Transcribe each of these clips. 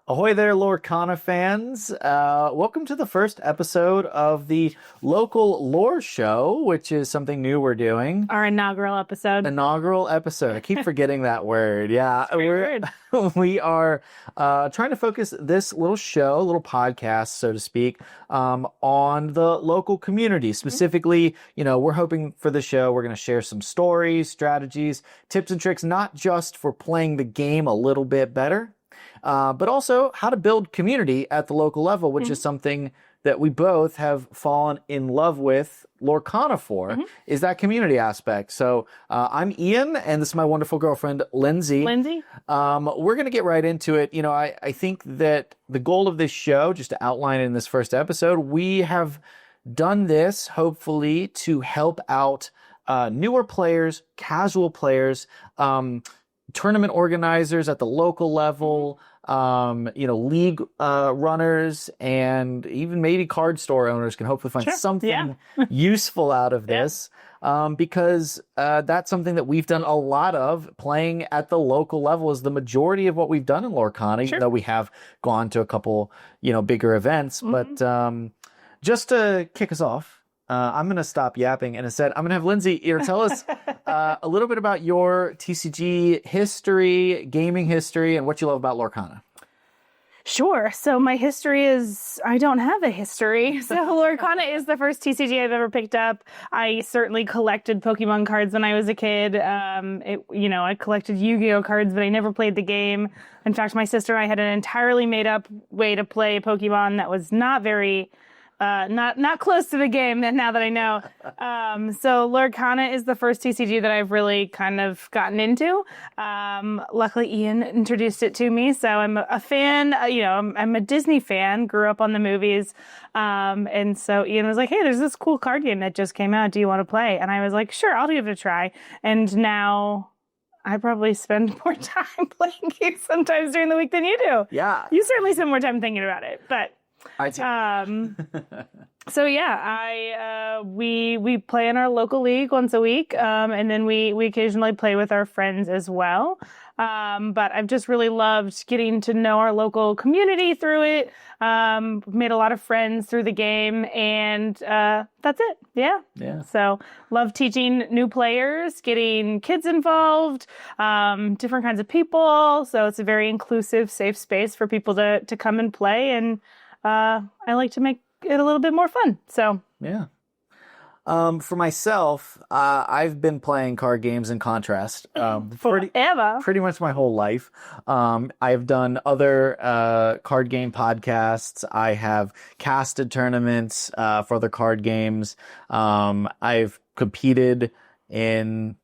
Ahoy there, Lorcana fans. Welcome to the first episode of the local lore show, which is something new we're doing. Our inaugural episode. Inaugural episode. I keep forgetting that word. Yeah, we are trying to focus this little show, little podcast, so to speak, on the local community. Specifically, we're hoping for the show, we're going to share some stories, strategies, tips and tricks, not just for playing the game a little bit better, but also how to build community at the local level, which is something that we both have fallen in love with Lorcana for, is that community aspect. So I'm Ian, and this is my wonderful girlfriend, Lindsay. We're going to get right into it. I think that the goal of this show, just to outline it in this first episode, we have done this, hopefully, to help out newer players, casual players, tournament organizers at the local level, league runners, and even maybe card store owners can hopefully find something useful out of this, because that's something that we've done a lot of. Playing at the local level is the majority of what we've done in Lorcana, even though we have gone to a couple, bigger events. But just to kick us off, I'm going to stop yapping, and instead I'm going to have Lindsay here tell us a little bit about your TCG history, gaming history, and what you love about Lorcana. Sure. So my history is, I don't have a history. So Lorcana is the first TCG I've ever picked up. I certainly collected Pokemon cards when I was a kid. I collected Yu-Gi-Oh cards, but I never played the game. In fact, my sister and I had an entirely made up way to play Pokemon that was not very... not close to the game now that I know. So Lorcana is the first TCG that I've really kind of gotten into. Luckily Ian introduced it to me, so I'm a fan. I'm a Disney fan, grew up on the movies. And so Ian was like, hey, there's this cool card game that just came out. Do you want to play? And I was like, sure, I'll give it a try. And now I probably spend more time playing games sometimes during the week than you do. Yeah. You certainly spend more time thinking about it, but I do. So yeah, we play in our local league once a week, and then we occasionally play with our friends as well. But I've just really loved getting to know our local community through it. Made a lot of friends through the game, and that's it. Yeah. So love teaching new players, getting kids involved, different kinds of people. So it's a very inclusive, safe space for people to come and play, and I like to make it a little bit more fun. So yeah. For myself, I've been playing card games in Contrast pretty much my whole life. I've done other card game podcasts. I have casted tournaments for other card games. I've competed in,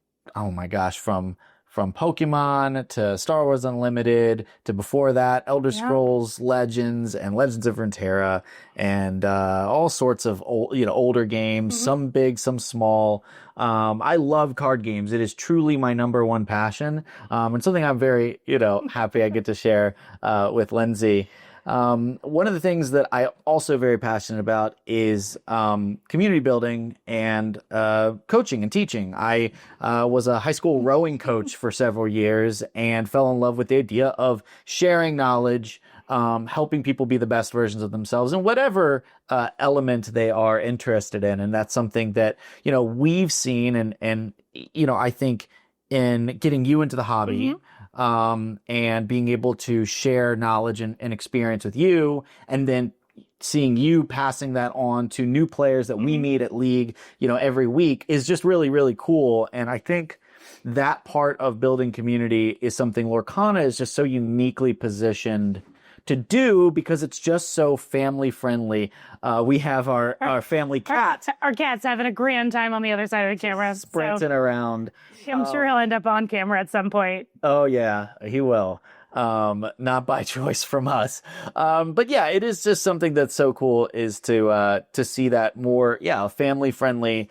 from Pokemon to Star Wars Unlimited to, before that, Elder Scrolls Legends and Legends of Runeterra, and all sorts of older games, some big, some small. I love card games. It is truly my number one passion, and something I'm very happy I get to share with Lindsay. One of the things that I also very passionate about is community building and coaching and teaching. I was a high school rowing coach for several years and fell in love with the idea of sharing knowledge, helping people be the best versions of themselves in whatever element they are interested in. And that's something that, we've seen and I think in getting you into the hobby, and being able to share knowledge and experience with you, and then seeing you passing that on to new players that we meet at League, every week, is just really, really cool. And I think that part of building community is something Lorcana is just so uniquely positioned to do, because it's just so family friendly. We have our family cat. Our cat's having a grand time on the other side of the camera. Sprinting around. I'm sure he'll end up on camera at some point. Oh yeah, he will. Not by choice from us. But yeah, it is just something that's so cool, is to see that more, family friendly,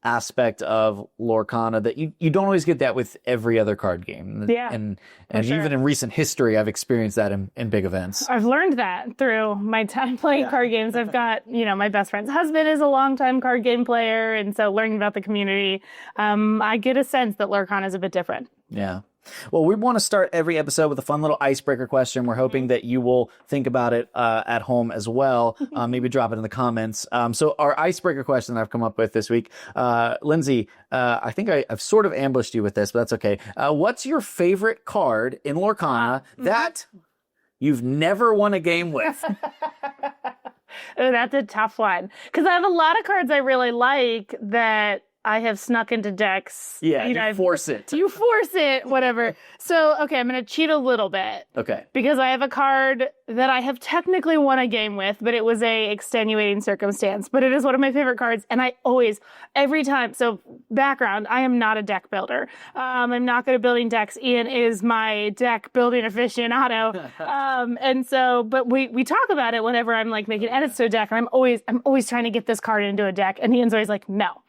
aspect of Lorcana that you don't always get that with every other card game. Yeah. And even in recent history, I've experienced that in big events. I've learned that through my time playing card games. I've got, my best friend's husband is a longtime card game player. And so learning about the community, I get a sense that Lorcana is a bit different. Yeah. Well, we want to start every episode with a fun little icebreaker question. We're hoping that you will think about it at home as well. Maybe drop it in the comments. So our icebreaker question that I've come up with this week, Lindsay, I think I've sort of ambushed you with this, but that's okay. What's your favorite card in Lorcana that you've never won a game with? Oh, that's a tough one. Because I have a lot of cards I really like that I have snuck into decks. Yeah, you force it. You force it, whatever. So, okay, I'm going to cheat a little bit. Okay. Because I have a card that I have technically won a game with, but it was a extenuating circumstance. But it is one of my favorite cards, and I always, every time, so background, I am not a deck builder. I'm not good at building decks. Ian is my deck building aficionado. And so, but we talk about it whenever I'm like making edits to a deck, and I'm always trying to get this card into a deck, and Ian's always like, no.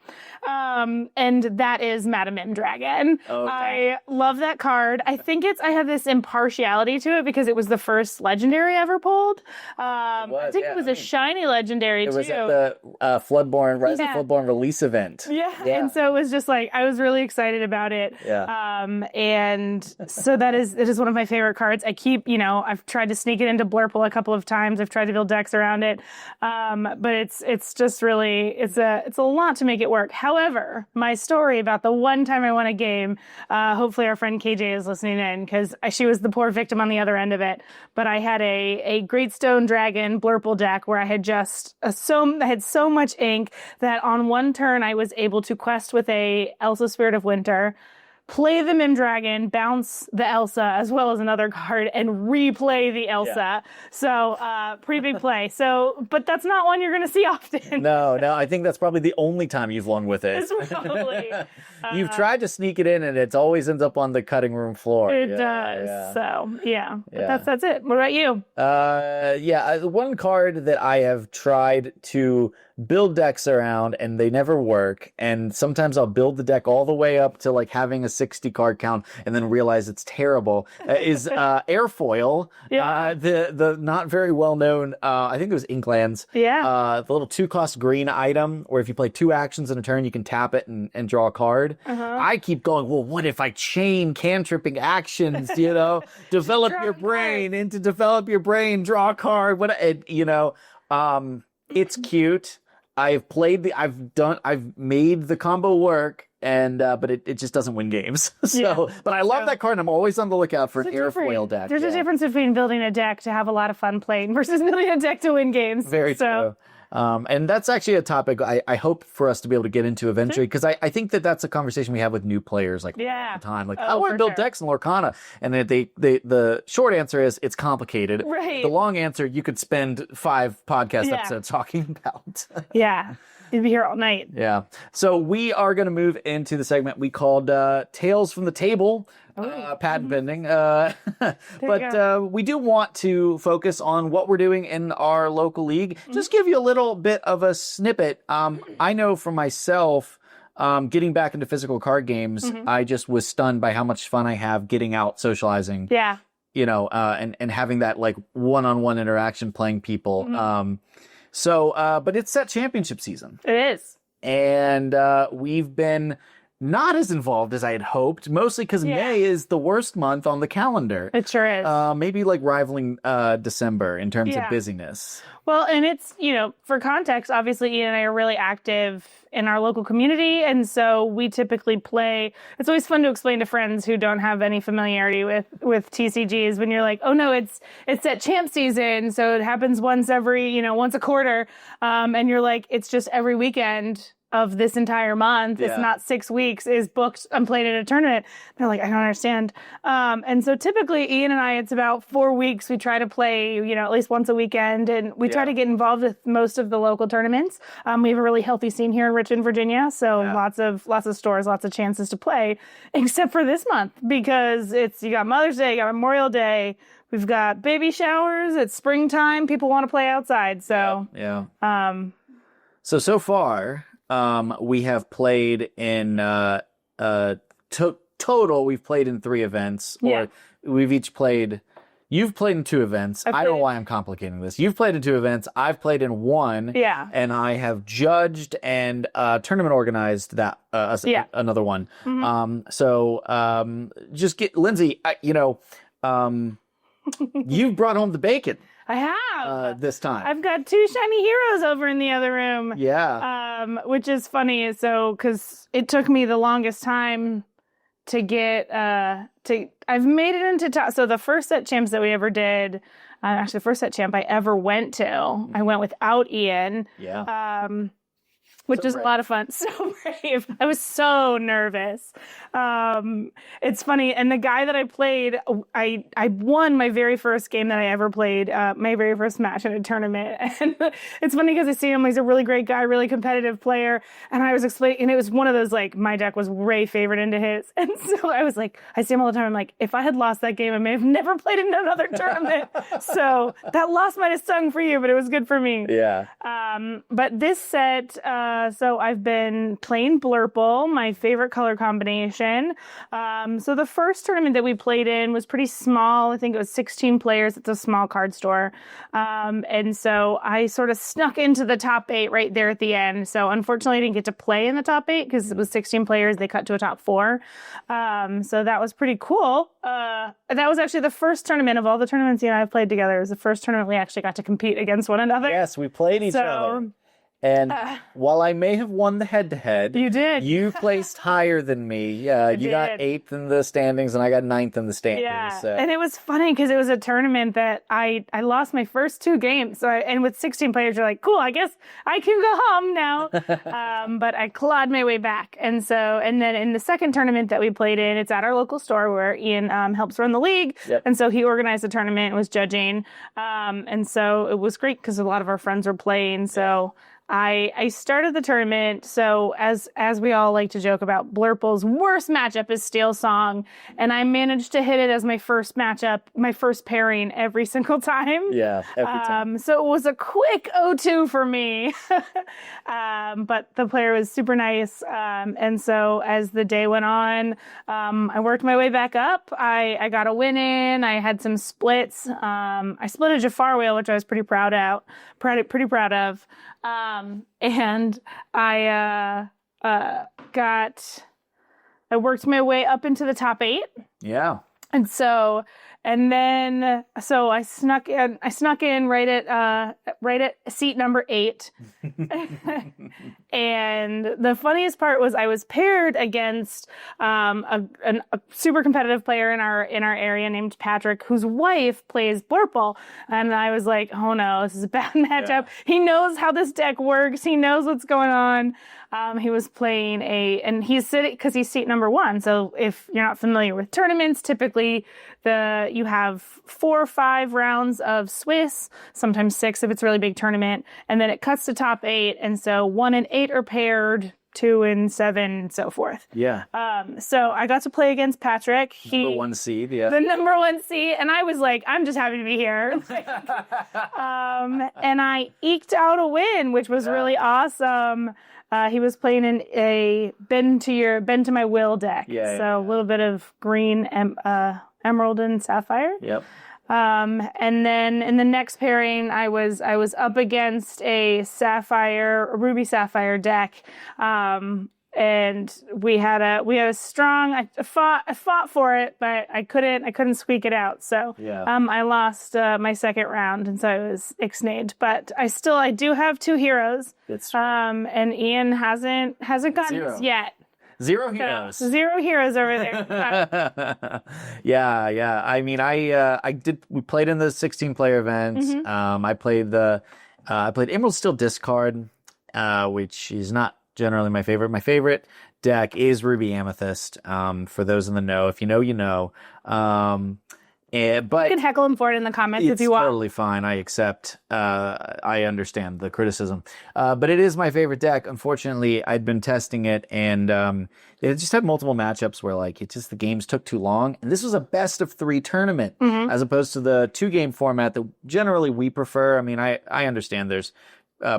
And that is Madame M Dragon. Okay. I love that card. I think I have this impartiality to it because it was the first legendary I ever pulled. I think it was a shiny legendary too. It was at the Floodborn, Rise of Floodborn release event. Yeah. And so it was just like, I was really excited about it. Yeah. And so it is one of my favorite cards. I keep, I've tried to sneak it into Blurple a couple of times. I've tried to build decks around it. But it's just really, it's a lot to make it work. However, my story about the one time I won a game, hopefully our friend KJ is listening in because she was the poor victim on the other end of it. But I had a Great Stone Dragon Blurple deck where I had I had so much ink that on one turn I was able to quest with a Elsa Spirit of Winter, play the Mim Dragon, bounce the Elsa as well as another card, and replay the Elsa. Yeah. So, pretty big play. So, but that's not one you're going to see often. No, I think that's probably the only time you've won with it. It's probably. You've tried to sneak it in, and it always ends up on the cutting room floor. It does. Yeah. So, yeah. But that's it. What about you? One card that I have tried to build decks around and they never work, and sometimes I'll build the deck all the way up to like having a 60 card count and then realize it's terrible, is Airfoil. The not very well known, I think it was Inklands. The little 2-cost green item where if you play 2 actions in a turn you can tap it and draw a card. I keep going, well, what if I chain cantripping actions, develop your brain into develop your brain, draw a card, it's cute. I've made the combo work, and but it just doesn't win games. But I love that card, and I'm always on the lookout for an Airfoil deck. There's a difference between building a deck to have a lot of fun playing versus building a deck to win games. Very true. And that's actually a topic I hope for us to be able to get into eventually, because I think that's a conversation we have with new players all the time. Like, I want to build decks in Lorcana. And the short answer is it's complicated. Right. The long answer, you could spend 5 podcast episodes talking about. You'd be here all night. Yeah. So we are going to move into the segment we called Tales from the Table. Patent pending. But we do want to focus on what we're doing in our local league. Just give you a little bit of a snippet. I know for myself, getting back into physical card games, I just was stunned by how much fun I have getting out socializing. Yeah. And having that like one-on-one interaction playing people. But it's that championship season. It is. And we've been not as involved as I had hoped, mostly because May is the worst month on the calendar. It sure is. Maybe like rivaling December in terms of busyness. Well, and it's, for context, obviously Ian and I are really active in our local community. And so we typically play. It's always fun to explain to friends who don't have any familiarity with TCGs when you're like, oh no, it's at champ season. So it happens once a quarter. And you're like, it's just every weekend of this entire month. It's not 6 weeks is booked. I'm playing in a tournament. They're like, I don't understand. And so typically Ian and I, it's about 4 weeks. We try to play, at least once a weekend, and we try to get involved with most of the local tournaments. We have a really healthy scene here in Richmond, Virginia. So lots of stores, lots of chances to play, except for this month because you got Mother's Day, you got Memorial Day. We've got baby showers. It's springtime. People want to play outside. So, So far, we have played in total. We've played in 3 events, or we've each played You've played in 2 events. I don't know why I'm complicating this. You've played in 2 events. I've played in 1. Yeah. And I have judged and tournament organized that another one. Just get Lindsay. You've brought home the bacon. I have this time. I've got 2 shiny heroes over in the other room. Yeah. Which is funny. So because it took me the longest time to get I've made it into top. So the first set champs that we ever did, actually the first set champ I ever went to, I went without Ian. Yeah. Which was a lot of fun. So brave. I was so nervous. It's funny. And the guy that I played, I won my very first game that I ever played, my very first match in a tournament. And it's funny because I see him. He's a really great guy, really competitive player. And I was explaining, and it was one of those, like, my deck was way favored into his. And so I was like, I see him all the time. I'm like, if I had lost that game, I may have never played in another tournament. So that loss might have stung for you, but it was good for me. Yeah. But this set, so I've been playing Blurple, my favorite color combination. So the first tournament that we played in was pretty small. I think it was 16 players. It's a small card store. And so I sort of snuck into the top 8 right there at the end. So unfortunately, I didn't get to play in the top 8 because it was 16 players. They cut to a top 4. So that was pretty cool. That was actually the first tournament of all the tournaments you and I have played together. It was the first tournament we actually got to compete against one another. Yes, we played each other. And while I may have won the head-to-head, you did. You placed higher than me. Yeah, you got 8th in the standings, and I got 9th in the standings. Yeah, and it was funny because it was a tournament that I lost my first 2 games. So and with 16 players, you're like, cool, I guess I can go home now. But I clawed my way back. And then in the second tournament that we played in, it's at our local store where Ian helps run the league. Yep. And so he organized the tournament and was judging. And so it was great because a lot of our friends were playing. So I started the tournament, so as we all like to joke about, Blurple's worst matchup is Steel Song, and I managed to hit it as my first matchup, my first pairing every single time. Yeah, every time. So it was a quick 0-2 for me, but the player was super nice, and so as the day went on, I worked my way back up. I got a win in. I had some splits. I split a Jafar wheel, which I was pretty proud of. And I worked my way up into the top 8. Yeah. And so I snuck in right at seat number 8. And the funniest part was I was paired against a super competitive player in our area named Patrick, whose wife plays Blurple. And I was like, oh no, this is a bad matchup. Yeah. He knows how this deck works. He knows what's going on. He was playing and he's sitting because he's seat number 1. So if you're not familiar with tournaments, typically you have 4 or 5 rounds of Swiss, sometimes 6 if it's a really big tournament, and then it cuts to top 8. And so 1 and 8 are paired, 2 and 7, and so forth. Yeah. So I got to play against Patrick. Number 1 seed, yeah. The number 1 seed, and I was like, I'm just happy to be here. And I eked out a win, which was really awesome. He was playing in a bend to my will deck. A little bit of green, emerald, and sapphire. Yep. And then in the next pairing, I was up against a ruby sapphire deck. And we had a strong. I fought for it, but I couldn't squeak it out. So I lost my second round, and so I was ixnayed. But I do have 2 heroes. It's and Ian hasn't gotten this yet. 0 heroes. So, 0 heroes over there. Yeah. I mean, we played in the 16-player event. Mm-hmm. I played Emerald Steel Discard, which is not generally my favorite. My favorite deck is Ruby Amethyst. For those in the know, if you know, you know. But you can heckle him for it in the comments if you want. It's totally fine. I accept. I understand the criticism. But it is my favorite deck. Unfortunately, I'd been testing it, and it just had multiple matchups where the games took too long. And this was a best of 3 tournament, as opposed to the 2-game format that generally we prefer. I mean, I understand there's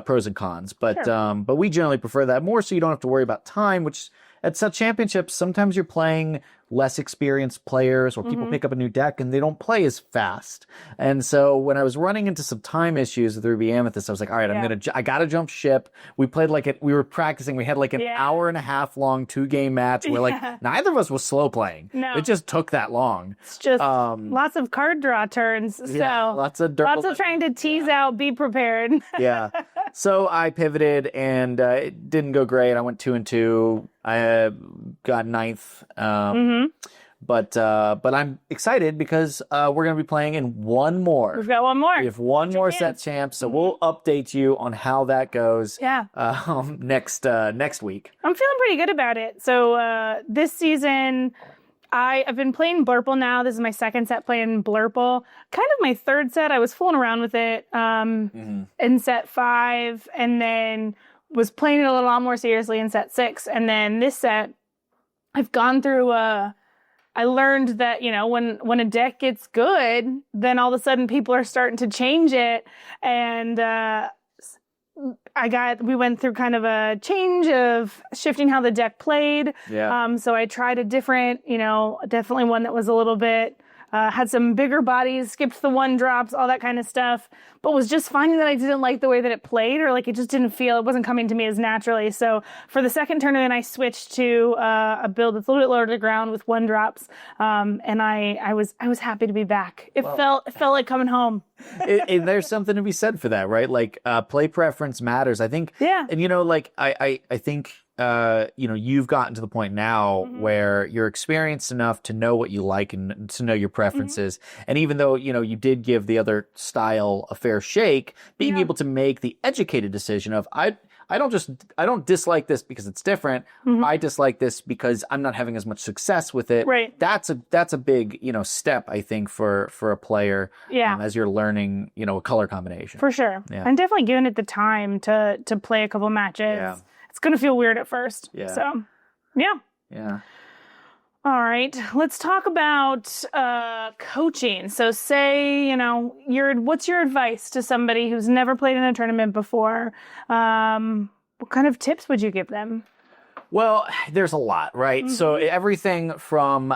pros and cons, but we generally prefer that more, so you don't have to worry about time, which at set championships, sometimes you're playing less experienced players, or people pick up a new deck and they don't play as fast. And so when I was running into some time issues with Ruby Amethyst, I was like, all right, I gotta jump ship. We played we were practicing. We had like an hour and a half long 2-game match where like neither of us was slow playing. No. It just took that long. It's just lots of card draw turns. So lots of trying to tease out, be prepared. Yeah. So I pivoted and it didn't go great. I went 2-2. I got 9th. But I'm excited because we're going to be playing in one more. We've got one more. We have one more set champ, so we'll update you on how that goes. Next week. I'm feeling pretty good about it. So this season, I've been playing Blurple now. This is my second set playing Blurple. Kind of my third set. I was fooling around with it in set 5, and then was playing it a lot more seriously in set 6. And then this set, I've gone through I learned that, when a deck gets good, then all of a sudden people are starting to change it. And we went through kind of a change of shifting how the deck played. Yeah. So I tried a different, definitely one that was a little bit, had some bigger bodies, skipped the 1-drops, all that kind of stuff, but was just finding that I didn't like the way that it played, or like it just didn't feel, it wasn't coming to me as naturally. So for the second tournament, I switched to a build that's a little bit lower to the ground with 1-drops. And I was happy to be back. It felt like coming home. And there's something to be said for that, right? Like play preference matters, I think. Yeah. And I think you've gotten to the point now where you're experienced enough to know what you like and to know your preferences. And even though, you did give the other style a fair shake, being able to make the educated decision of, I don't dislike this because it's different. I dislike this because I'm not having as much success with it. Right. That's a big, step, I think, for a player. Yeah. As you're learning, a color combination. For sure. Yeah. I'm definitely giving it the time to play a couple matches. Yeah. It's going to feel weird at first. Yeah. So, yeah. Yeah. All right. Let's talk about coaching. So say, what's your advice to somebody who's never played in a tournament before? What kind of tips would you give them? Well, there's a lot, right? So everything from,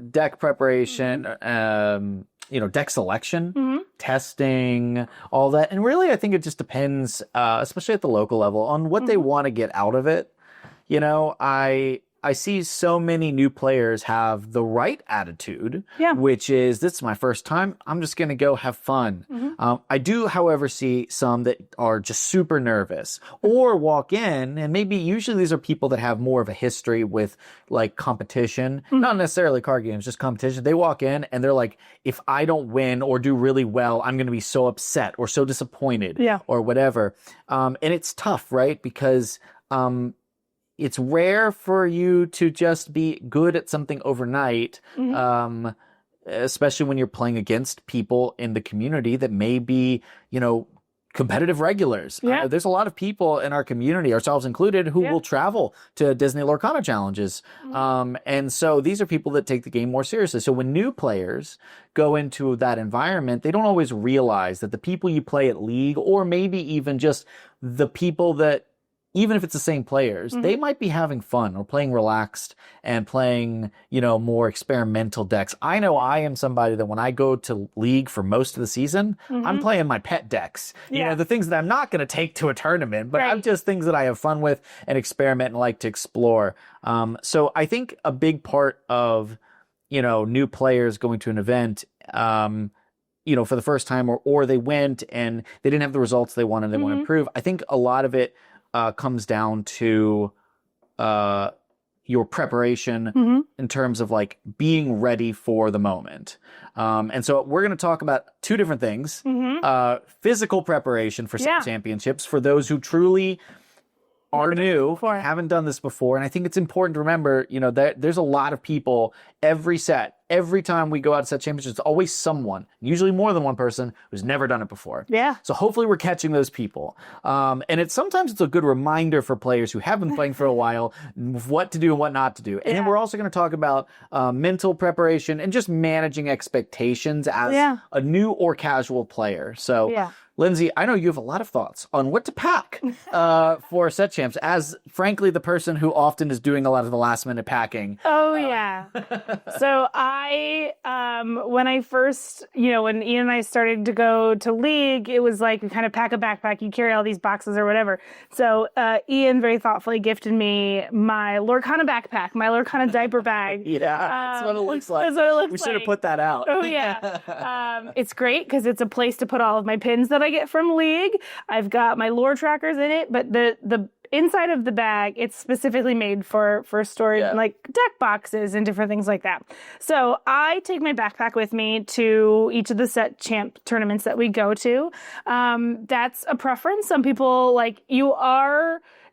deck preparation, deck selection, testing, all that. And really, I think it just depends, especially at the local level, on what they want to get out of it. I see so many new players have the right attitude, which is, this is my first time, I'm just going to go have fun. I do, however, see some that are just super nervous or walk in, and maybe usually these are people that have more of a history with like competition, not necessarily card games, just competition. They walk in and they're like, if I don't win or do really well, I'm going to be so upset or so disappointed or whatever. And it's tough, right? Because, it's rare for you to just be good at something overnight, especially when you're playing against people in the community that may be, competitive regulars. Yeah. There's a lot of people in our community, ourselves included, who will travel to Disney Lorcana challenges. And so these are people that take the game more seriously. So when new players go into that environment, they don't always realize that the people you play at League, or maybe even just the people that, even if it's the same players, they might be having fun or playing relaxed and playing, more experimental decks. I know I am somebody that when I go to League for most of the season, I'm playing my pet decks. The things that I'm not going to take to a tournament, but I'm just things that I have fun with and experiment and like to explore. So I think a big part of, new players going to an event, for the first time, or they went and they didn't have the results they wanted, they want to improve. I think a lot of it comes down to your preparation in terms of like being ready for the moment. And so we're going to talk about two different things. Physical preparation for championships for those who truly are new, haven't done this before. And I think it's important to remember, that there's a lot of people every time we go out to set championships, it's always someone, usually more than one person, who's never done it before. Yeah. So hopefully we're catching those people. And sometimes it's a good reminder for players who have been playing for a while, what to do and what not to do. And then we're also going to talk about mental preparation and just managing expectations as a new or casual player. So Lindsay, I know you have a lot of thoughts on what to pack for set champs, as frankly the person who often is doing a lot of the last minute packing. Oh yeah. So when I first, when Ian and I started to go to league, it was like we kind of pack a backpack, you carry all these boxes or whatever. So Ian very thoughtfully gifted me my Lorcana backpack, my Lorcana diaper bag. Yeah, that's what it looks like. That's what it looks we should have like. put that out. Oh yeah. It's great because it's a place to put all of my pins that I get from league. I've got my lore trackers in it, but the inside of the bag, it's specifically made for storing like deck boxes and different things like that. So I take my backpack with me to each of the set champ tournaments that we go to. That's a preference. Some people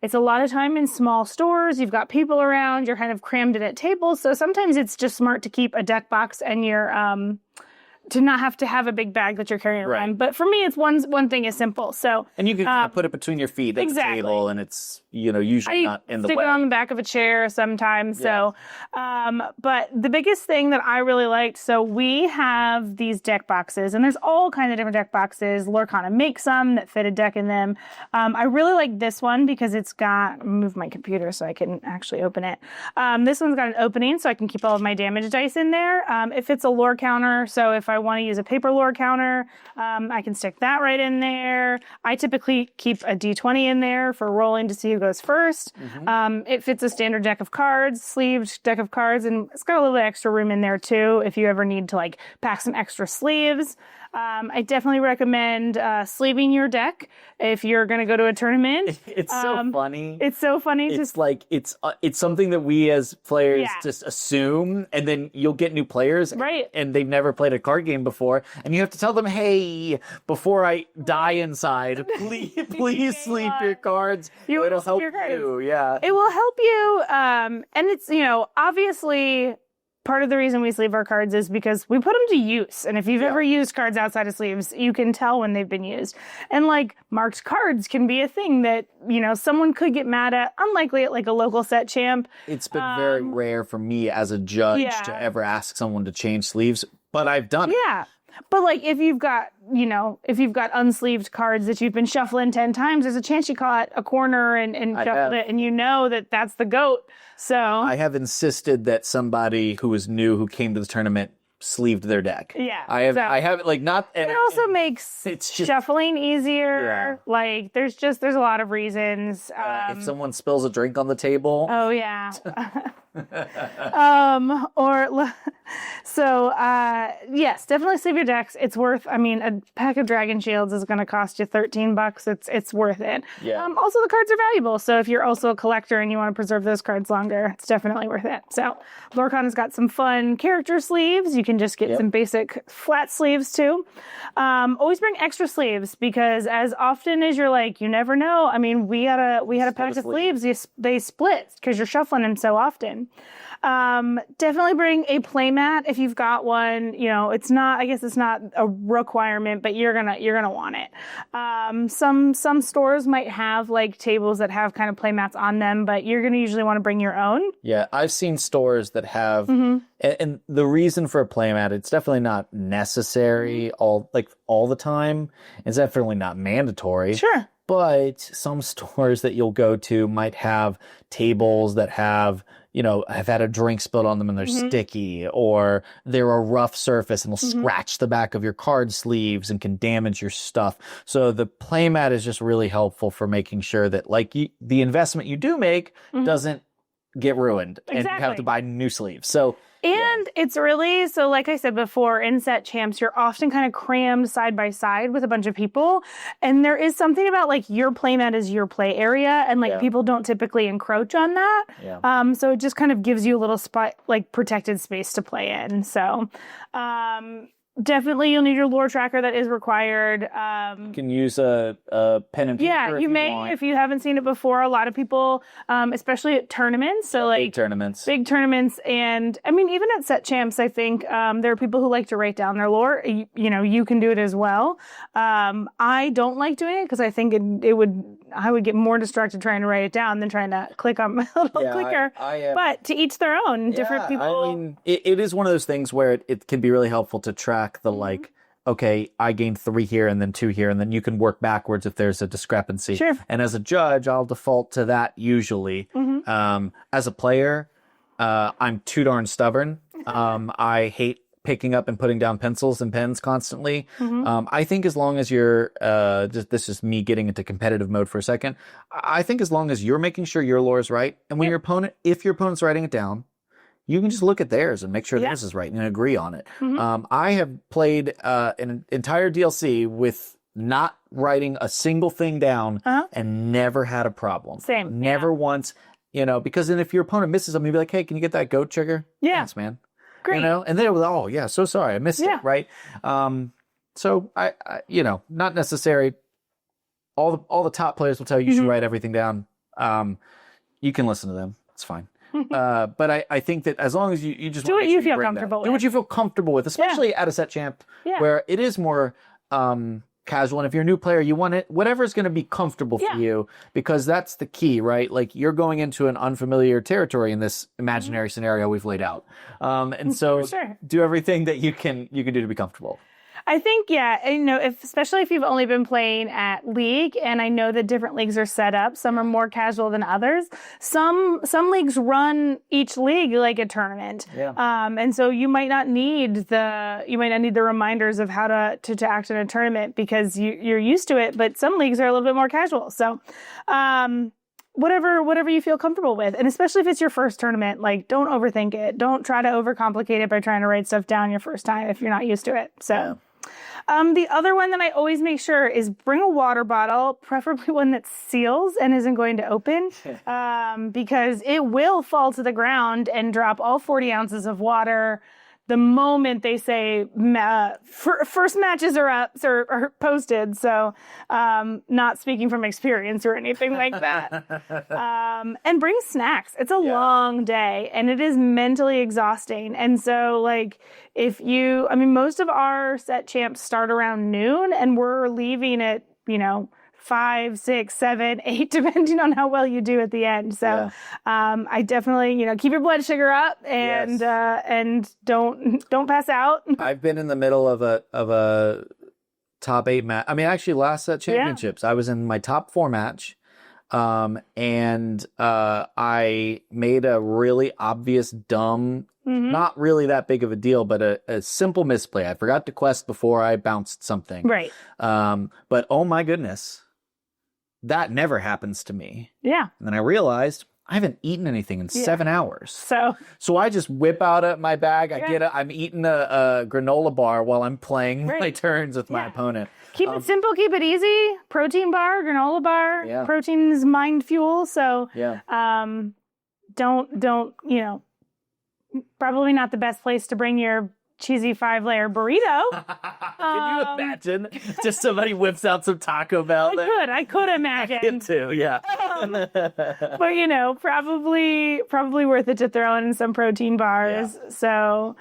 it's a lot of time in small stores. You've got people around. You're kind of crammed in at tables. So sometimes it's just smart to keep a deck box and your to not have to have a big bag that you're carrying around. Right. But for me, it's one thing is simple. So and you can kind of put it between your feet at the table, and it's usually not in the way. Stick it on the back of a chair sometimes. Yeah. So, but the biggest thing that I really liked. So we have these deck boxes, and there's all kinds of different deck boxes. Lorcana makes some that fit a deck in them. I really like this one because it's got. Move my computer so I can actually open it. This one's got an opening, so I can keep all of my damage dice in there. It fits a lore counter, so if I want to use a paper lore counter, I can stick that right in there. I typically keep a D20 in there for rolling to see who goes first. Mm-hmm. It fits a standard deck of cards, sleeved deck of cards, and it's got a little extra room in there too if you ever need to pack some extra sleeves. I definitely recommend sleeving your deck if you're going to go to a tournament. It's so funny. It's so funny. It's something that we as players just assume, and then you'll get new players, right? And they've never played a card game before, and you have to tell them, "Hey, before I die inside, please sleeve your cards. It'll help you." Yeah, it will help you. And it's obviously. Part of the reason we sleeve our cards is because we put them to use. And if you've ever used cards outside of sleeves, you can tell when they've been used. And marked cards can be a thing that, someone could get mad at. Unlikely at a local set champ. It's been very rare for me as a judge to ever ask someone to change sleeves, but I've done it. Yeah. But if you've got unsleeved cards that you've been shuffling 10 times, there's a chance you caught a corner and shuffled it, and that's the GOAT. So I have insisted that somebody who was new, who came to the tournament, sleeved their deck. Yeah. I have not. And it also makes shuffling easier. Yeah. There's a lot of reasons. If someone spills a drink on the table. Oh yeah. Yes, definitely sleeve your decks. It's worth. A pack of Dragon Shields is going to cost you $13. It's worth it. Yeah. Also, the cards are valuable. So if you're also a collector and you want to preserve those cards longer, it's definitely worth it. So Lorcana's got some fun character sleeves. You can just get some basic flat sleeves too. Always bring extra sleeves because as often as you're you never know. We had a pack of sleeves. They split because you're shuffling them so often. Definitely bring a playmat if you've got one. It's not a requirement, but you're gonna want it. Some stores might have tables that have kind of playmats on them, but you're gonna usually want to bring your own. Yeah, I've seen stores that have, and the reason for a playmat, it's definitely not necessary all the time. It's definitely not mandatory. Sure. But some stores that you'll go to might have tables that have had a drink spilled on them and they're sticky, or they're a rough surface and will scratch the back of your card sleeves and can damage your stuff. So the playmat is just really helpful for making sure that the investment you do make doesn't get ruined and you have to buy new sleeves. So it's really, so like I said before, in set champs, you're often kind of crammed side by side with a bunch of people. And there is something about your playmat is your play area, and people don't typically encroach on that. Yeah. So it just kind of gives you a little spot, protected space to play in. So, definitely, you'll need your lore tracker. That is required. You can use a pen and paper. Yeah, you may if you haven't seen it before. A lot of people, especially at tournaments, big tournaments, and even at set champs, I think there are people who like to write down their lore. You can do it as well. I don't like doing it because I think I would get more distracted trying to write it down than trying to click on my little clicker. But to each their own. Different people. It is one of those things where it can be really helpful to track the okay, I gained 3 here and then 2 here, and then you can work backwards if there's a discrepancy. Sure. And as a judge, I'll default to that usually. As a player, I'm too darn stubborn. I hate picking up and putting down pencils and pens constantly. I think as long as you're, this is me getting into competitive mode for a second. I think as long as you're making sure your lore is right, and when if your opponent's writing it down, you can just look at theirs and make sure theirs is right and agree on it. I have played an entire DLC with not writing a single thing down and never had a problem. Same. Never once, because then if your opponent misses something, you'd be like, hey, can you get that goat trigger? Yeah. Thanks, man. Great. And they were, oh yeah, so sorry, I missed it, right? So I not necessary. All the top players will tell you should write everything down. You can listen to them. It's fine. But I think that as long as you just do what you feel comfortable with. Do what you feel comfortable with, especially at a set champ where it is more casual. And if you're a new player, you want it, whatever's going to be comfortable for you, because that's the key, right? Like you're going into an unfamiliar territory in this imaginary scenario we've laid out. And so do everything that you can do to be comfortable. I think, especially if you've only been playing at League, and I know that different leagues are set up. Some are more casual than others. Some leagues run each league like a tournament. And so you might not need the reminders of how to act in a tournament because you're used to it. But some leagues are a little bit more casual. So, whatever you feel comfortable with. And especially if it's your first tournament, like don't overthink it. Don't try to overcomplicate it by trying to write stuff down your first time if you're not used to it. So the other one that I always make sure is bring a water bottle, preferably one that seals and isn't going to open, because it will fall to the ground and drop all 40 ounces of water the moment they say first matches are up or posted. So not speaking from experience or anything like that. And bring snacks. It's a long day and it is mentally exhausting. And so like most of our set champs start around noon and we're leaving at, 5, 6, 7, 8, depending on how well you do at the end. So I definitely, keep your blood sugar up and don't pass out. I've been in the middle of a top 8 match. I mean, actually last set championships, I was in my top 4 match. And I made a really obvious, dumb, not really that big of a deal, but a simple misplay. I forgot to quest before I bounced something. Right. But oh my goodness, that never happens to me. Yeah. And then I realized I haven't eaten anything in 7 hours. So I just whip out my bag. I'm eating a granola bar while I'm playing my turns with my opponent. Keep it simple, keep it easy. Protein bar, granola bar. Yeah. Protein is mind fuel. So don't, probably not the best place to bring your cheesy 5-layer burrito. Can you imagine? Just somebody whips out some Taco Bell. I could imagine. I can too, yeah. But probably worth it to throw in some protein bars. Yeah. So,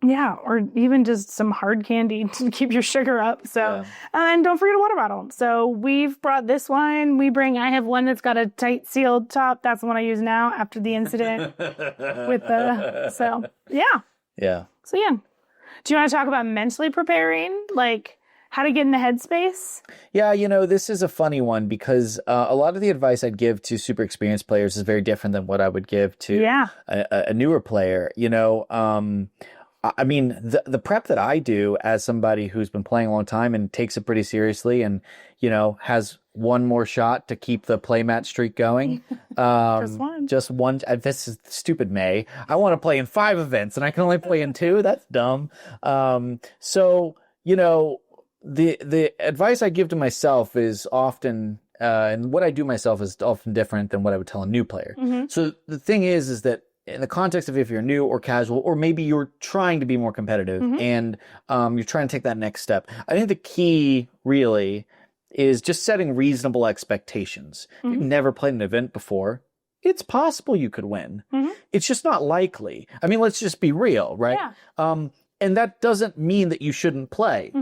or even just some hard candy to keep your sugar up. So, and don't forget a water bottle. So we've brought this one. I have one that's got a tight sealed top. That's the one I use now after the incident So, So, do you want to talk about mentally preparing? Like how to get in the headspace? Yeah, this is a funny one because a lot of the advice I'd give to super experienced players is very different than what I would give to a newer player. I mean, the prep that I do as somebody who's been playing a long time and takes it pretty seriously and, has one more shot to keep the playmat streak going. Just one. This is stupid May. I want to play in 5 events and I can only play in 2. That's dumb. So, the advice I give to myself is often, and what I do myself is often different than what I would tell a new player. So the thing is that in the context of if you're new or casual, or maybe you're trying to be more competitive and you're trying to take that next step, I think the key really is just setting reasonable expectations. If you've never played an event before, it's possible you could win. It's just not likely. I mean, let's just be real, right? Yeah. And that doesn't mean that you shouldn't play.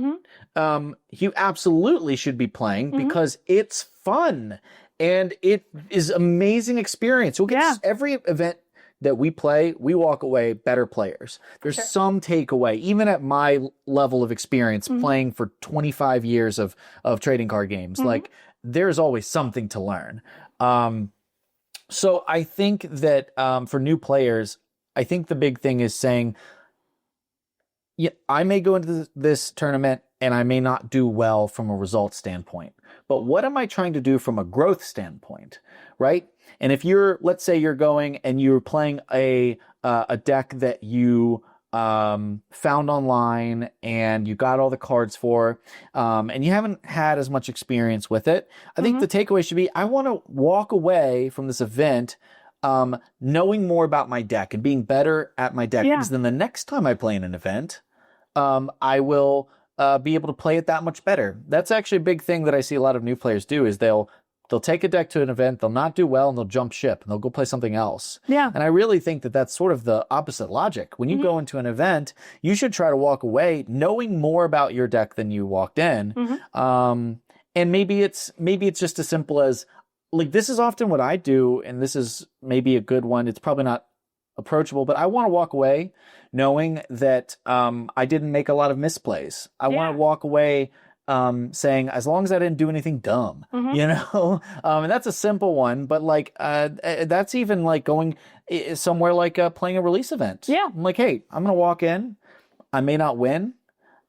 You absolutely should be playing because it's fun and it is amazing experience. Every event that we play, we walk away better players. There's some takeaway, even at my level of experience playing for 25 years of trading card games. Like, there's always something to learn. So I think that for new players, I think the big thing is saying, yeah, I may go into this tournament and I may not do well from a result standpoint, but what am I trying to do from a growth standpoint, right? And if let's say you're going and you're playing a deck that you found online and you got all the cards for, and you haven't had as much experience with it, I think the takeaway should be, I want to walk away from this event knowing more about my deck and being better at my deck, because then the next time I play in an event, I will be able to play it that much better. That's actually a big thing that I see a lot of new players do, is they'll take a deck to an event, they'll not do well, and they'll jump ship, and they'll go play something else. Yeah. And I really think that that's sort of the opposite logic. When you go into an event, you should try to walk away knowing more about your deck than you walked in. And maybe it's just as simple as, like, this is often what I do, and this is maybe a good one. It's probably not approachable, but I want to walk away knowing that I didn't make a lot of misplays. I want to walk away saying, as long as I didn't do anything dumb, you know? And that's a simple one, but like, that's even like going somewhere like playing a release event. Yeah. I'm like, hey, I'm going to walk in. I may not win,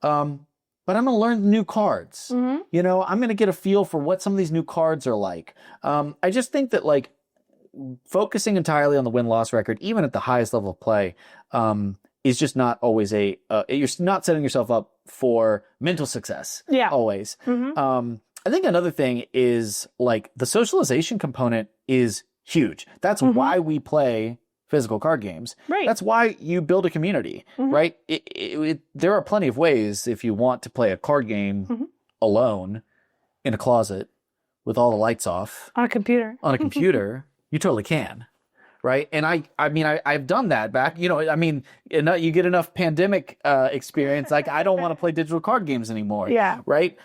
but I'm going to learn new cards. You know, I'm going to get a feel for what some of these new cards are like. I just think that, like, focusing entirely on the win-loss record, even at the highest level of play, is just not always you're not setting yourself up for mental success. Yeah. Always. I think another thing is, like, the socialization component is huge. That's why we play physical card games. Right. That's why you build a community, right? There are plenty of ways, if you want to play a card game alone in a closet with all the lights off. On a computer. You totally can. Right. And I've done that back, you know, I mean, you get enough pandemic experience. Like, I don't want to play digital card games anymore. Yeah. Right.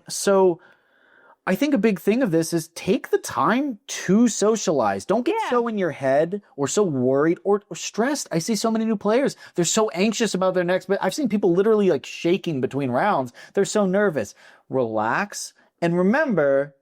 So I think a big thing of this is take the time to socialize. Don't get so in your head or so worried or stressed. I see so many new players. They're so anxious about their next, but I've seen people literally like shaking between rounds. They're so nervous. Relax. And remember,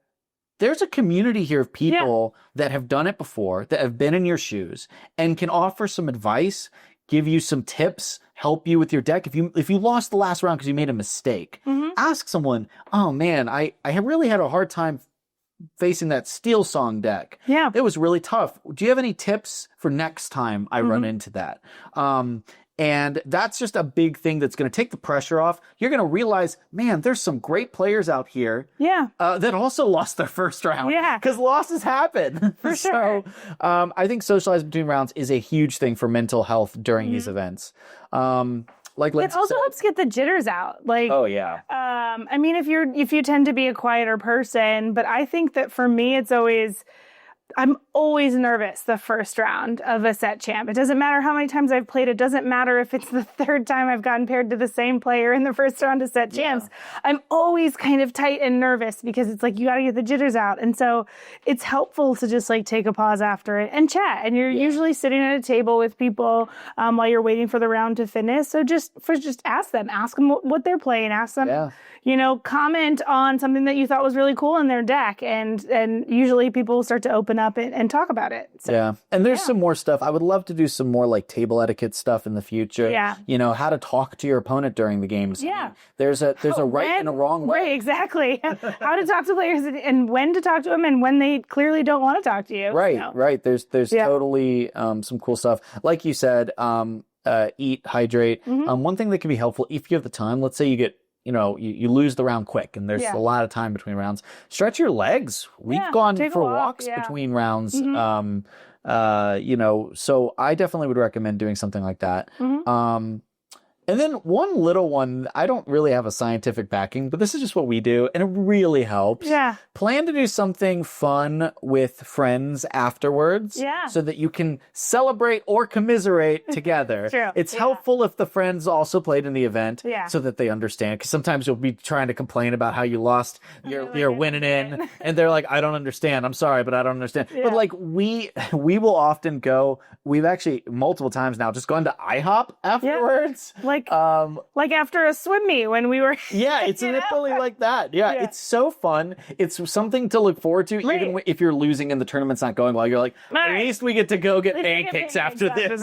there's a community here of people that have done it before, that have been in your shoes, and can offer some advice, give you some tips, help you with your deck. If you lost the last round because you made a mistake, ask someone, oh man, I have really had a hard time facing that Steel Song deck. Yeah. It was really tough. Do you have any tips for next time I run into that? And that's just a big thing that's going to take the pressure off. You're going to realize, man, there's some great players out here that also lost their first round. Yeah. Because losses happen. For sure. So I think socializing between rounds is a huge thing for mental health during these events. Like, it also helps get the jitters out. Like, oh yeah. I mean, if you tend to be a quieter person, but I think that for me, I'm always nervous the first round of a set champ. It doesn't matter how many times I've played. It doesn't matter if it's the third time I've gotten paired to the same player in the first round of set champs. I'm always kind of tight and nervous because it's like, you got to get the jitters out. And so it's helpful to just like take a pause after it and chat. And you're usually sitting at a table with people while you're waiting for the round to finish. So just ask them what they're playing. Ask them, you know, comment on something that you thought was really cool in their deck. And usually people will start to open up and talk about it. So, yeah. And there's some more stuff. I would love to do some more like table etiquette stuff in the future. Yeah. You know, how to talk to your opponent during the games. Yeah. There's a right and a wrong way. Right, exactly. How to talk to players and when to talk to them and when they clearly don't want to talk to you. Right, right. There's totally some cool stuff. Like you said, eat, hydrate. One thing that can be helpful if you have the time, let's say you get, you know, you lose the round quick and there's a lot of time between rounds. Stretch your legs. We've gone for walks between rounds. You know, so I definitely would recommend doing something like that. And then one little one, I don't really have a scientific backing, but this is just what we do, and it really helps. Yeah. Plan to do something fun with friends afterwards so that you can celebrate or commiserate together. True. It's helpful if the friends also played in the event so that they understand, because sometimes you'll be trying to complain about how you lost your winning in, and they're like, I don't understand. I'm sorry, but I don't understand. But like we will often go, we've actually multiple times now just gone to IHOP afterwards. Like after a swim meet when we were... It's literally like that. It's so fun. It's something to look forward to, even if you're losing and the tournament's not going well. You're like, at least we get to go get pancakes after this.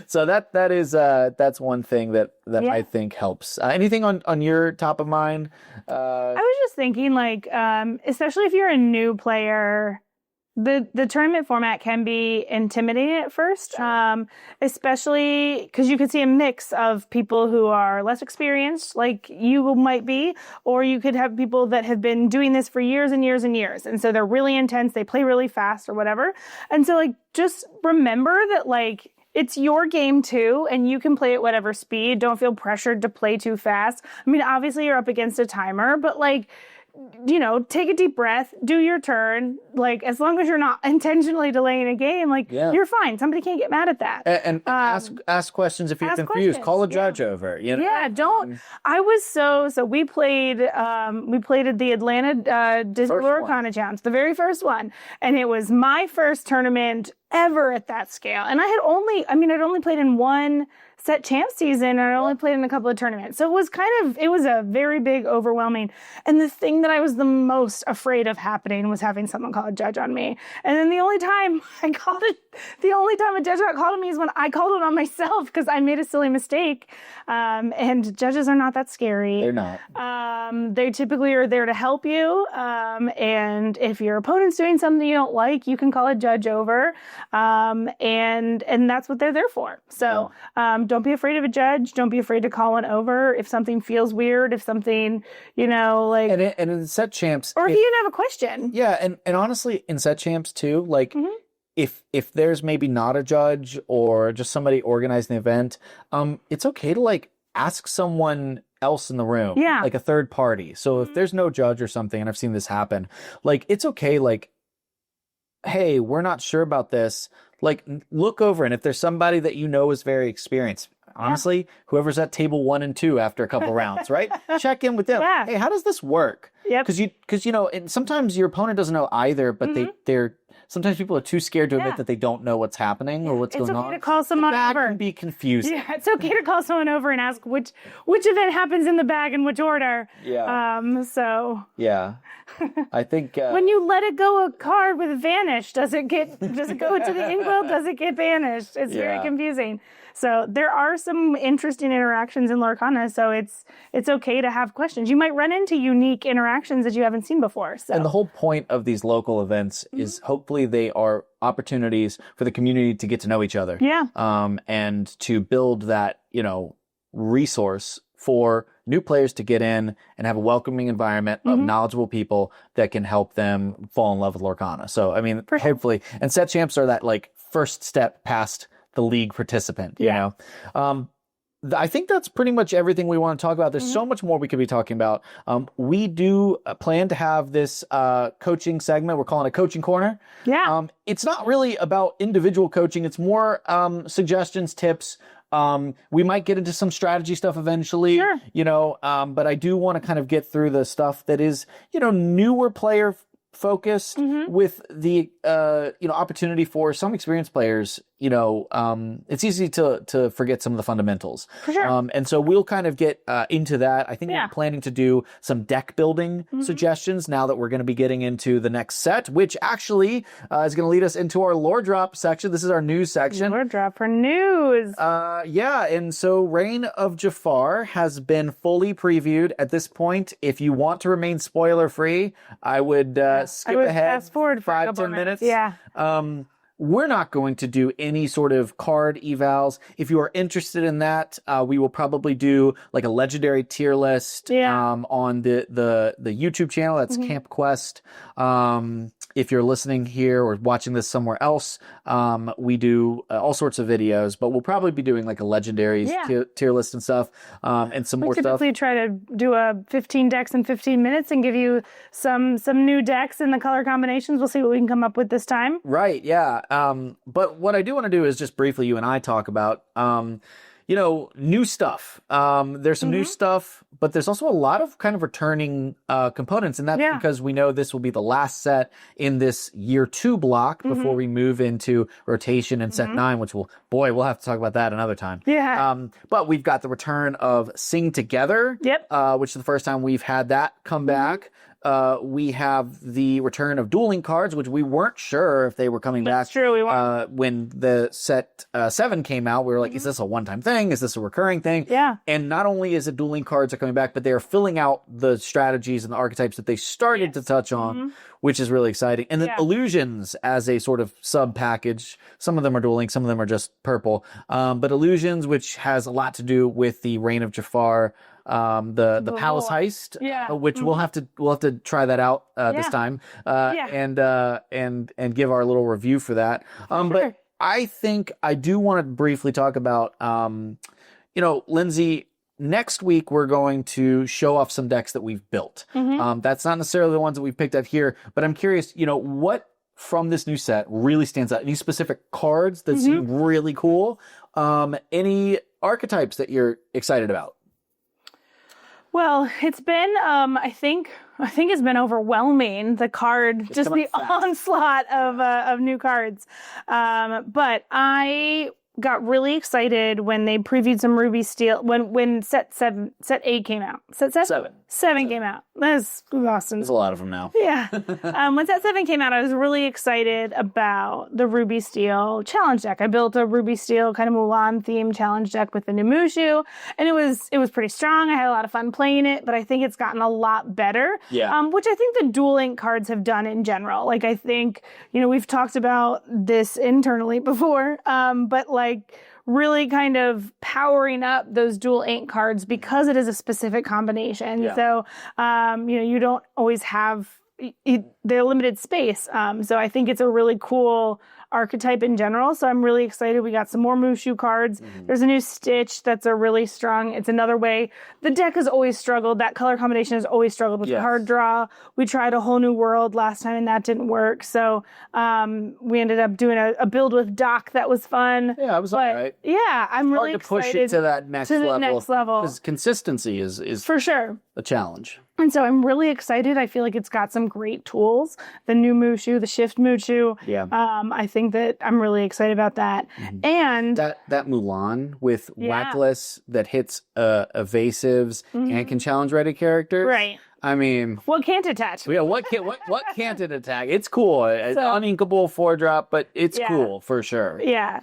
So that's one thing that I think helps. Anything on your top of mind? I was just thinking, like, especially if you're a new player, the tournament format can be intimidating at first, especially because you could see a mix of people who are less experienced, like you might be, or you could have people that have been doing this for years and years and years. And so they're really intense, they play really fast or whatever. And so, like, just remember that, like, it's your game too, and you can play at whatever speed. Don't feel pressured to play too fast. I mean, obviously you're up against a timer, but, like, you know, take a deep breath, do your turn. Like, as long as you're not intentionally delaying a game, like, you're fine. Somebody can't get mad at that. And ask questions if you're confused. Call a judge over. You know? Yeah, don't. I was so we played at the Atlanta Disney Lorcana Challenge, the very first one, and it was my first tournament ever at that scale. And I'd only played in one set champ season, and I only played in a couple of tournaments. So it was a very big, overwhelming. And the thing that I was the most afraid of happening was having someone call a judge on me. And then the only time a judge got called on me is when I called it on myself because I made a silly mistake. And judges are not that scary. They're not. They typically are there to help you. And if your opponent's doing something you don't like, you can call a judge over. And that's what they're there for. So, don't be afraid of a judge. Don't be afraid to call one over if something feels weird, if something, you know, like... And in set champs... Or if you didn't have a question. Yeah, and honestly, in set champs too, like, if there's maybe not a judge or just somebody organizing the event, it's okay to, like, ask someone else in the room. Yeah. Like a third party. So if there's no judge or something, and I've seen this happen, like, it's okay, like, hey, we're not sure about this. Like, look over, and if there's somebody that you know is very experienced, honestly, whoever's at table 1 and 2 after a couple rounds, right? Check in with them. Yeah. Hey, how does this work? Yep. Because you know, and sometimes your opponent doesn't know either, but they're sometimes people are too scared to admit that they don't know what's happening or what's going on. It's okay to call someone that over. Can be confusing. Yeah, it's okay to call someone over and ask which event happens in the bag in which order. Yeah. Yeah. I think when you let it go a card with vanish, does it go to the inkwell? Does it get banished? It's very confusing. So there are some interesting interactions in Lorcana, so it's okay to have questions. You might run into unique interactions that you haven't seen before. So. And the whole point of these local events is hopefully they are opportunities for the community to get to know each other. Yeah. And to build that, you know, resource for new players to get in and have a welcoming environment of knowledgeable people that can help them fall in love with Lorcana. So, I mean, hopefully, and set champs are that, like, first step past the league participant, you know? I think that's pretty much everything we want to talk about. There's so much more we could be talking about. We do plan to have this coaching segment. We're calling it Coaching Corner. Yeah. It's not really about individual coaching. It's more suggestions, tips. We might get into some strategy stuff eventually, you know, but I do want to kind of get through the stuff that is, you know, newer player focused with the, you know, opportunity for some experienced players. You know, it's easy to forget some of the fundamentals. For sure. And so we'll kind of get into that. I think we're planning to do some deck building suggestions now that we're going to be getting into the next set, which actually is going to lead us into our lore drop section. This is our news section. Lore drop for news. Yeah, and so Reign of Jafar has been fully previewed at this point. If you want to remain spoiler free, I would skip ahead fast forward for 5-10 minutes. Yeah. We're not going to do any sort of card evals. If you are interested in that, we will probably do like a legendary tier list on the YouTube channel. That's Camp Quest. if you're listening here or watching this somewhere else, we do all sorts of videos, but we'll probably be doing like a legendaries tier list and stuff, and some more stuff. We typically try to do a 15 decks in 15 minutes and give you some new decks in the color combinations. We'll see what we can come up with this time. Right, yeah. But what I do want to do is just briefly you and I talk about new stuff. There's some new stuff, but there's also a lot of kind of returning components, and that's because we know this will be the last set in this year 2 block before we move into rotation and set 9, which we'll have to talk about that another time. Yeah. But we've got the return of Sing Together, which is the first time we've had that come back. We have the return of dueling cards, which we weren't sure if they were coming back. That's true. We weren't. When the set 7 came out, we were like, is this a one-time thing? Is this a recurring thing? Yeah. And not only is it dueling cards are coming back, but they are filling out the strategies and the archetypes that they started to touch on, which is really exciting. And then illusions as a sort of sub-package. Some of them are dueling, some of them are just purple. But illusions, which has a lot to do with the Reign of Jafar, the palace heist, which we'll have to try that out this time, and give our little review for that. But I think I do want to briefly talk about, Lindsay, next week we're going to show off some decks that we've built. That's not necessarily the ones that we've picked out here, but I'm curious, what from this new set really stands out? Any specific cards that seem really cool? Any archetypes that you're excited about? Well, it's been, I think it's been overwhelming, the onslaught of new cards. But I got really excited when they previewed some Ruby Steel, when set 8 came out. Set 7? 7 came out. That's awesome. There's a lot of them now. Yeah. When set 7 came out, I was really excited about the Ruby Steel challenge deck. I built a Ruby Steel kind of Mulan themed challenge deck with the new Mushu, and it was pretty strong. I had a lot of fun playing it, but I think it's gotten a lot better. Yeah. Which I think the Duel Link cards have done in general. Like, I think, we've talked about this internally before, but really kind of powering up those dual ink cards because it is a specific combination. Yeah. So, you don't always have the limited space. So I think it's a really cool archetype in general. So I'm really excited. We got some more Mushu cards. There's a new Stitch that's a really strong. It's another way. The deck has always struggled. That color combination has always struggled with card draw. We tried a whole new world last time and that didn't work. So we ended up doing a build with Doc that was fun. Yeah, it was all right. Yeah, I'm really excited. Hard to push it to that next level. Because consistency is for sure a challenge. And so I'm really excited. I feel like it's got some great tools. The new Mushu, the Shift Mushu. Yeah. I think that I'm really excited about that. And that Mulan with Whackless that hits evasives and can challenge ready characters. Right. I mean, what can't attach? Yeah, what can't it attack? It's cool. It's uninkable 4-drop, but it's cool for sure. Yeah.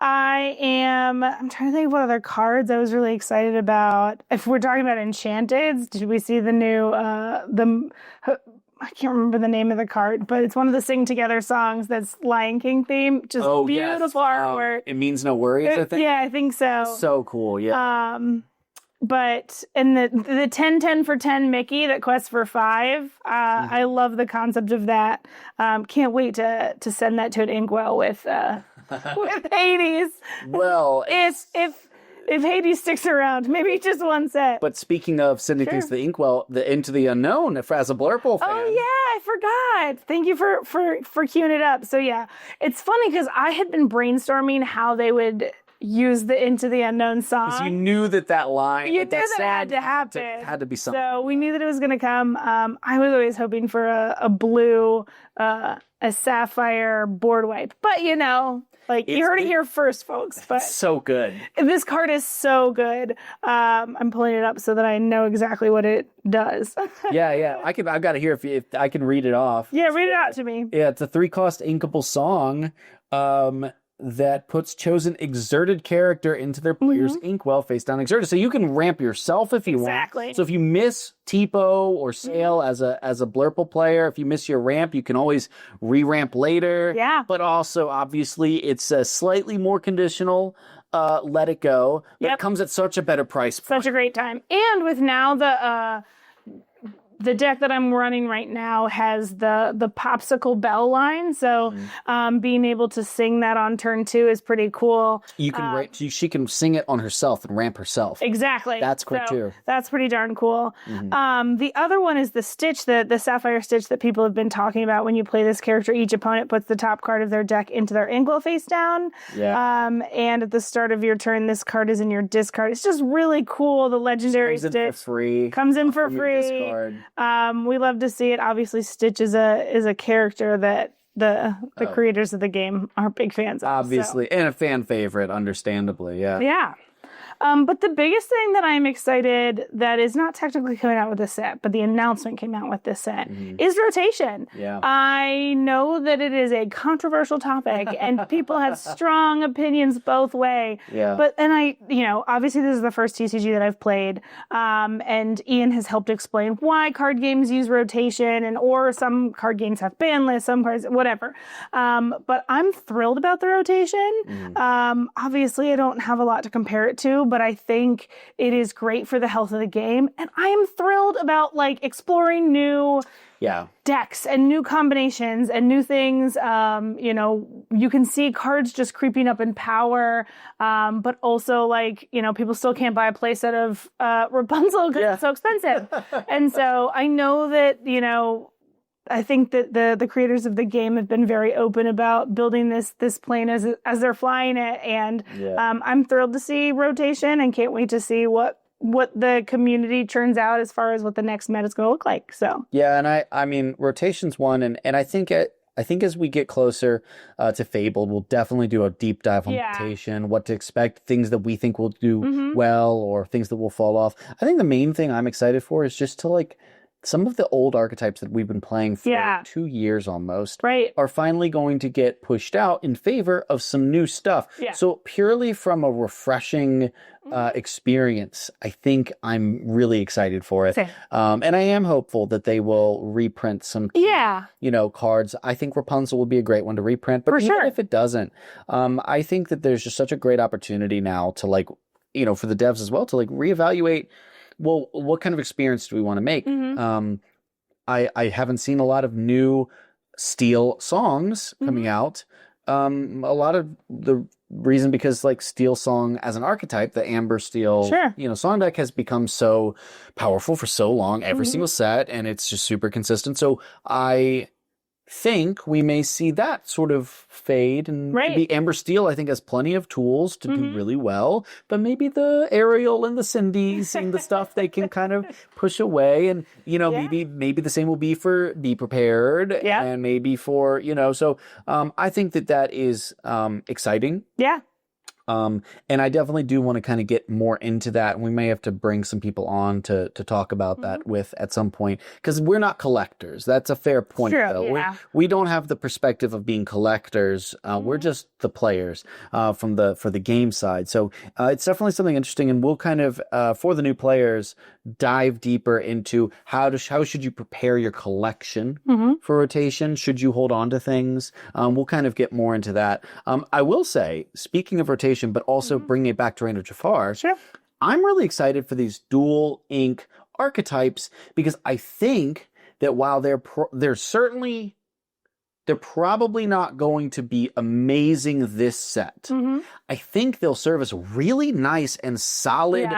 I'm trying to think of what other cards I was really excited about. If we're talking about Enchanted, did we see the new, I can't remember the name of the card, but it's one of the Sing Together songs that's Lion King theme. Just beautiful artwork. It Means No Worries, I think. Yeah, I think so. So cool, yeah. But in the 10-10 for 10 Mickey that quests for 5, I love the concept of that. Can't wait to send that to an Inkwell with Hades. Well, if Hades sticks around, maybe just one set. But speaking of sending things to the Inkwell, Into the Unknown, as a Blurple fan. Oh yeah, I forgot. Thank you for queuing it up. So yeah, it's funny because I had been brainstorming how they would use the Into the Unknown song. Because you knew that line. You knew that had to happen. Had to be something. So we knew that it was going to come. I was always hoping for a blue, a sapphire board wipe. But you heard it here first, folks. But so good. This card is so good. I'm pulling it up so that I know exactly what it does. Yeah. I've got it here if I can read it off. Yeah, read it out to me. Yeah, it's a 3-cost inkable song. That puts chosen exerted character into their player's inkwell face down exerted. So you can ramp yourself if you want. So if you miss Tipo or Sail as a Blurple player, if you miss your ramp, you can always re-ramp later. Yeah. But also, obviously, it's a slightly more conditional Let It Go. But it comes at such a better price point. Such a great time. And with now the deck that I'm running right now has the popsicle bell line, so being able to sing that on turn 2 is pretty cool. You can she can sing it on herself and ramp herself. Exactly. That's great too. That's pretty darn cool. The other one is the Stitch, the Sapphire Stitch that people have been talking about. When you play this character, each opponent puts the top card of their deck into their Inkwell face down. Yeah. And at the start of your turn, this card is in your discard. It's just really cool. The legendary Stitch comes in for free. We love to see it. Obviously, Stitch is a character that the creators of the game are big fans of. Obviously, and a fan favorite, understandably. Yeah. Yeah. But the biggest thing that I'm excited that is not technically coming out with this set, but the announcement came out with this set, is rotation. Yeah. I know that it is a controversial topic and people have strong opinions both way. Yeah. Obviously this is the first TCG that I've played. And Ian has helped explain why card games use rotation or some card games have ban lists, some cards, whatever. But I'm thrilled about the rotation. Obviously I don't have a lot to compare it to, but I think it is great for the health of the game. And I am thrilled about exploring new decks and new combinations and new things. You can see cards just creeping up in power, but also people still can't buy a playset of Rapunzel because it's so expensive. And so I know that, I think that the creators of the game have been very open about building this plane as they're flying it, and I'm thrilled to see rotation and can't wait to see what the community turns out as far as what the next meta is going to look like. So and I mean rotation's one, and I think as we get closer to Fabled, we'll definitely do a deep dive on rotation, what to expect, things that we think will do well or things that will fall off. I think the main thing I'm excited for is just to some of the old archetypes that we've been playing for 2 years almost are finally going to get pushed out in favor of some new stuff. Yeah. So purely from a refreshing experience, I think I'm really excited for it. And I am hopeful that they will reprint some cards. I think Rapunzel will be a great one to reprint, but even if it doesn't, I think that there's just such a great opportunity now to for the devs as well to reevaluate, well, what kind of experience do we want to make? I haven't seen a lot of new Steel songs coming out. A lot of the reason because Steel song as an archetype, the Amber Steel song deck has become so powerful for so long, every single set, and it's just super consistent. So I think we may see that sort of fade, and maybe Amber Steel I think has plenty of tools to do really well, but maybe the Ariel and the Cindy seem the stuff they can kind of push away, and maybe the same will be for Be Prepared and maybe for so I think that is exciting. And I definitely do want to kind of get more into that. And we may have to bring some people on to talk about that with at some point, because we're not collectors. That's a fair point, though. Yeah. We don't have the perspective of being collectors. We're just the players for the game side. So it's definitely something interesting. And we'll kind of, for the new players, dive deeper into how should you prepare your collection for rotation? Should you hold on to things? We'll kind of get more into that. I will say, speaking of rotation, but also bringing it back to Rainer Jafar, I'm really excited for these dual ink archetypes, because I think that while they're probably not going to be amazing this set, I think they'll serve as really nice and solid,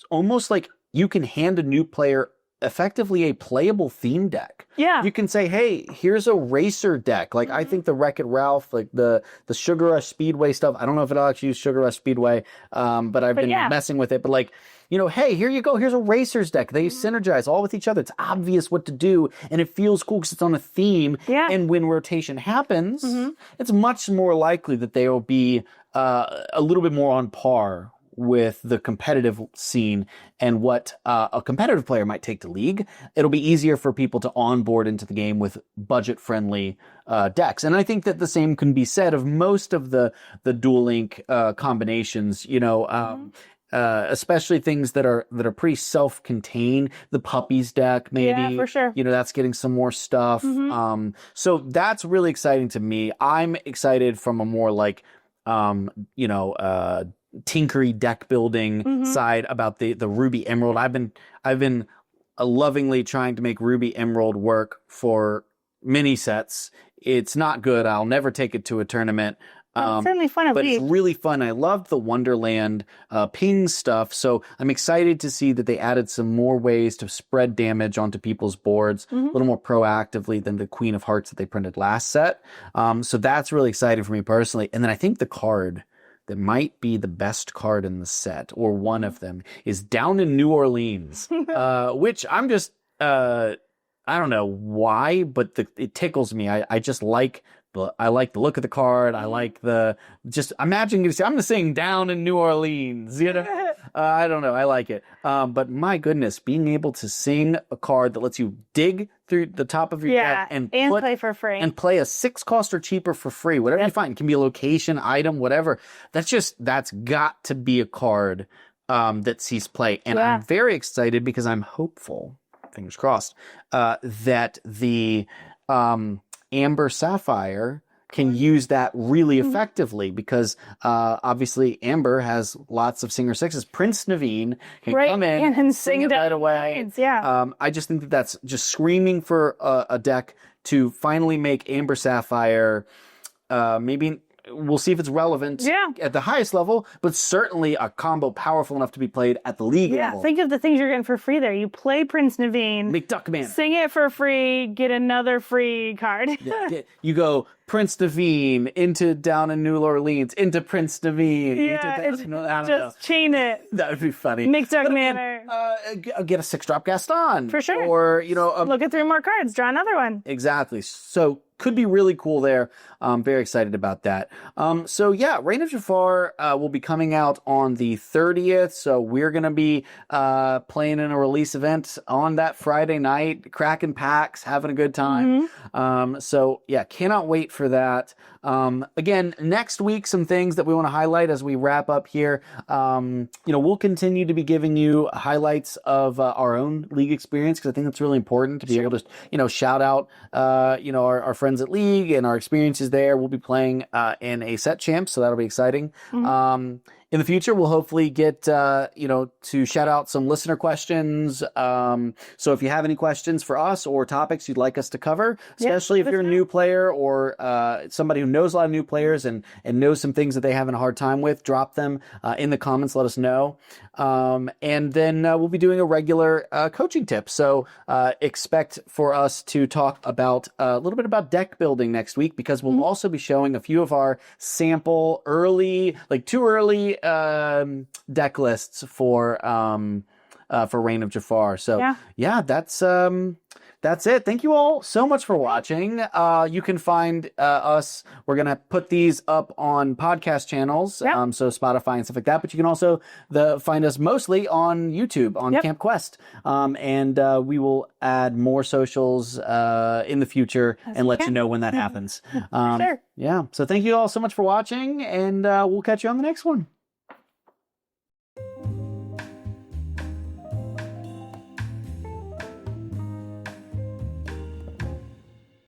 almost like you can hand a new player effectively a playable theme deck. Yeah. You can say, hey, here's a racer deck. I think the Wreck-It Ralph, the Sugar Rush Speedway stuff, I don't know if it'll actually use Sugar Rush Speedway, but I've been messing with it. But hey, here you go. Here's a racers deck. They synergize all with each other. It's obvious what to do, and it feels cool because it's on a theme. Yeah. And when rotation happens, it's much more likely that they will be a little bit more on par with the competitive scene and what a competitive player might take to League. It'll be easier for people to onboard into the game with budget-friendly decks. And I think that the same can be said of most of the dual link combinations, especially things that are pretty self-contained. The Puppies deck, maybe. Yeah, for sure. That's getting some more stuff. So that's really exciting to me. I'm excited from a more tinkery deck building side about the Ruby Emerald. I've been lovingly trying to make Ruby Emerald work for mini sets. It's not good. I'll never take it to a tournament. It's certainly fun at but least. It's really fun. I loved the Wonderland ping stuff, so I'm excited to see that they added some more ways to spread damage onto people's boards a little more proactively than the Queen of Hearts that they printed last set. So that's really exciting for me personally. And then I think the card that might be the best card in the set, or one of them, is Down in New Orleans, which I'm just, I don't know why, but it tickles me. I just like I like the look of the card. I like just imagine I'm going to sing Down in New Orleans, you know? I don't know. I like it. But my goodness, being able to sing a card that lets you dig through the top of your deck and play for free. And play a 6 cost or cheaper for free, whatever you find. It can be a location, item, whatever. That's got to be a card that sees play. And I'm very excited because I'm hopeful, fingers crossed, that the Amber Sapphire can use that really effectively because obviously Amber has lots of Singer 6s. Prince Naveen can come in and sing it right away. I just think that's just screaming for a deck to finally make Amber Sapphire maybe. We'll see if it's relevant at the highest level, but certainly a combo powerful enough to be played at the league level. Think of the things you're getting for free there. You play Prince Naveen, make Duckman, sing it for free, get another free card. You go Prince Naveen into Down in New Orleans, into Prince Naveen. Just chain it. That would be funny. Make Duckman. Get a 6-drop Gaston. For sure. Or, look at 3 more cards, draw another one. Exactly. So could be really cool there. I'm very excited about that. Reign of Jafar will be coming out on the 30th. So we're going to be playing in a release event on that Friday night, cracking packs, having a good time. Cannot wait for that. Again, next week, some things that we want to highlight as we wrap up here. We'll continue to be giving you highlights of our own league experience because I think that's really important to be able to, shout out, our friends at League and our experiences there. We'll be playing in a set champ, so that'll be exciting. In the future, we'll hopefully get, to shout out some listener questions. So if you have any questions for us or topics you'd like us to cover, especially if you're a new player or somebody who knows a lot of new players and knows some things that they having a hard time with, drop them in the comments, let us know. And then we'll be doing a regular coaching tip. So expect for us to talk about a little bit about deck building next week because we'll also be showing a few of our sample too early deck lists for Reign of Jafar. So that's it. Thank you all so much for watching. You can find us. We're going to put these up on podcast channels, so Spotify and stuff like that. But you can also find us mostly on YouTube, on Camp Quest. And we will add more socials in the future and let you know when that happens. Sure. Yeah. So thank you all so much for watching, and we'll catch you on the next one.